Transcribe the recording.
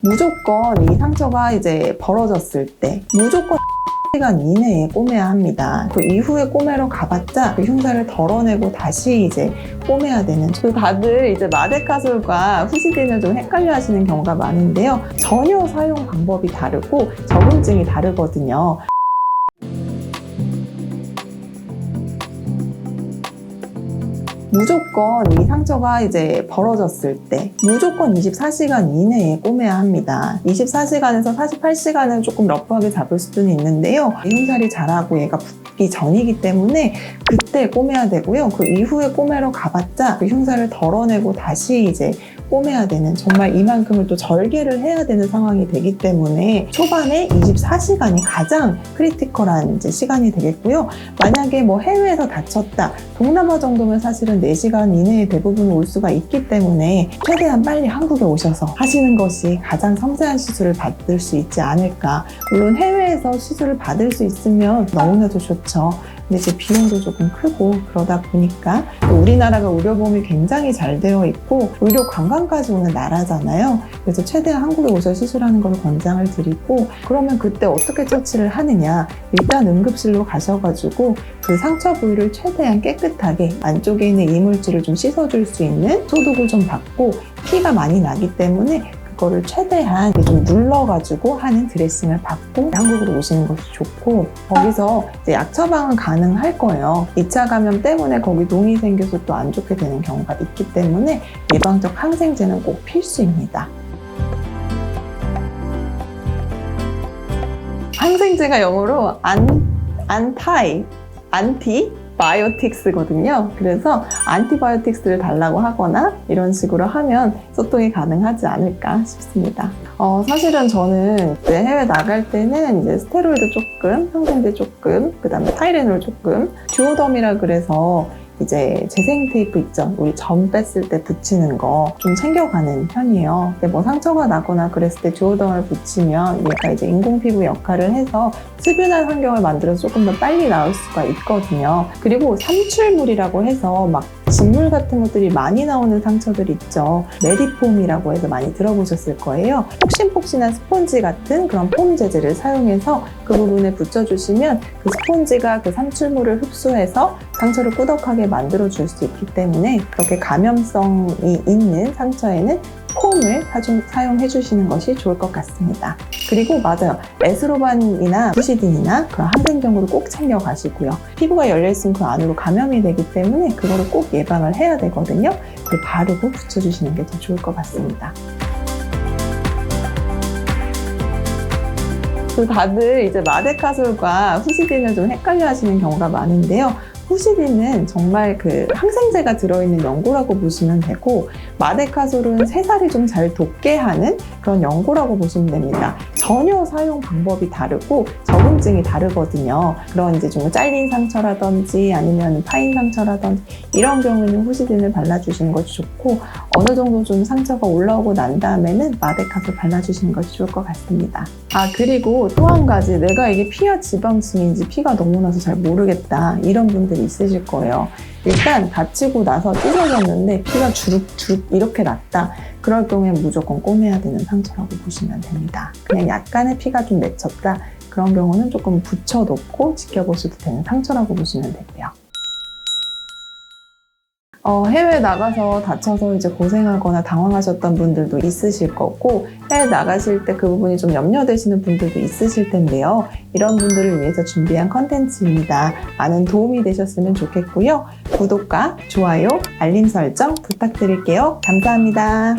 무조건 이 상처가 이제 벌어졌을 때 무조건 시간 이내에 꼬매야 합니다. 그 이후에 꼬매러 가봤자 그 흉사를 덜어내고 다시 이제 꼬매야 되는. 다들 이제 마데카솔과 후시딘을 좀 헷갈려 하시는 경우가 많은데요. 전혀 사용 방법이 다르고 적응증이 다르거든요. 무조건 이 상처가 이제 벌어졌을 때 무조건 24시간 이내에 꼬매야 합니다. 24시간에서 48시간은 조금 러프하게 잡을 수는 있는데요. 흉살이 자라고 얘가 붓기 전이기 때문에 그때 꼬매야 되고요. 그 이후에 꼬매러 가봤자 그 흉살을 덜어내고 다시 이제 꼬매야 되는, 정말 이만큼을 또 절개를 해야 되는 상황이 되기 때문에 초반에 24시간이 가장 크리티컬한 이제 시간이 되겠고요. 만약에 뭐 해외에서 다쳤다, 동남아 정도면 사실은 4시간 이내에 대부분 올 수가 있기 때문에 최대한 빨리 한국에 오셔서 하시는 것이 가장 섬세한 시술을 받을 수 있지 않을까. 물론 해외에서 시술을 받을 수 있으면 너무나도 좋죠. 근데 이제 비용도 조금 크고 그러다 보니까 우리나라가 의료보험이 굉장히 잘 되어 있고 의료 관광까지 오는 나라잖아요. 그래서 최대한 한국에 오셔서 시술하는 걸 권장을 드리고, 그러면 그때 어떻게 처치를 하느냐, 일단 응급실로 가셔가지고 그 상처 부위를 최대한 깨끗하게 안쪽에 있는 이물질을 좀 씻어줄 수 있는 소독을 좀 받고, 피가 많이 나기 때문에 그거를 최대한 좀 눌러가지고 하는 드레싱을 받고 한국으로 오시는 것이 좋고, 거기서 이제 약 처방은 가능할 거예요. 2차 감염 때문에 거기 농이 생겨서 또 안 좋게 되는 경우가 있기 때문에 예방적 항생제는 꼭 필수입니다. 항생제가 영어로 안티바이오틱스거든요. 그래서 안티바이오틱스를 달라고 하거나 이런 식으로 하면 소통이 가능하지 않을까 싶습니다. 사실은 저는 해외 나갈 때는 이제 스테로이드 조금, 항생제 조금, 그 다음에 타이레놀 조금, 듀오덤이라 그래서 이제 재생 테이프 있죠? 우리 점 뺐을 때 붙이는 거 좀 챙겨가는 편이에요. 근데 뭐 상처가 나거나 그랬을 때 듀오덤을 붙이면 얘가 이제 인공 피부 역할을 해서 습윤한 환경을 만들어서 조금 더 빨리 나을 수가 있거든요. 그리고 삼출물이라고 해서 막 진물 같은 것들이 많이 나오는 상처들 있죠. 메디폼이라고 해서 많이 들어보셨을 거예요. 폭신폭신한 스펀지 같은 그런 폼 재질을 사용해서 그 부분에 붙여주시면 그 스펀지가 그 삼출물을 흡수해서 상처를 꾸덕하게 만들어줄 수 있기 때문에, 그렇게 감염성이 있는 상처에는 폼을 사용해 주시는 것이 좋을 것 같습니다. 그리고 맞아요, 에스로반이나 후시딘이나 그런 항생경으로 꼭 챙겨 가시고요. 피부가 열려있으면 그 안으로 감염이 되기 때문에 그거를 꼭 예방을 해야 되거든요. 그걸 바르고 붙여주시는 게 더 좋을 것 같습니다. 다들 이제 마데카솔과 후시딘을 좀 헷갈려 하시는 경우가 많은데요. 후시딘은 정말 그 항생제가 들어있는 연고라고 보시면 되고, 마데카솔은 새살이 좀 잘 돋게 하는 그런 연고라고 보시면 됩니다. 전혀 사용 방법이 다르고 적응증이 다르거든요. 그런 이제 좀 잘린 상처라든지 아니면 파인 상처라든지 이런 경우에는 후시딘을 발라주시는 것이 좋고, 어느 정도 좀 상처가 올라오고 난 다음에는 마데카솔 발라주시는 것이 좋을 것 같습니다. 그리고 또 한 가지, 내가 이게 피하 지방층인지 피가 너무 나서 잘 모르겠다, 이런 분들이 있으실 거예요. 일단 다치고 나서 찢어졌는데 피가 주룩주룩 이렇게 났다. 그럴 경우에 무조건 꼬매야 되는 상처라고 보시면 됩니다. 그냥 약간의 피가 좀 맺혔다. 그런 경우는 조금 붙여놓고 지켜보셔도 되는 상처라고 보시면 되고요. 해외 나가서 다쳐서 이제 고생하거나 당황하셨던 분들도 있으실 거고, 해외 나가실 때 그 부분이 좀 염려되시는 분들도 있으실 텐데요. 이런 분들을 위해서 준비한 컨텐츠입니다. 많은 도움이 되셨으면 좋겠고요. 구독과 좋아요, 알림 설정 부탁드릴게요. 감사합니다.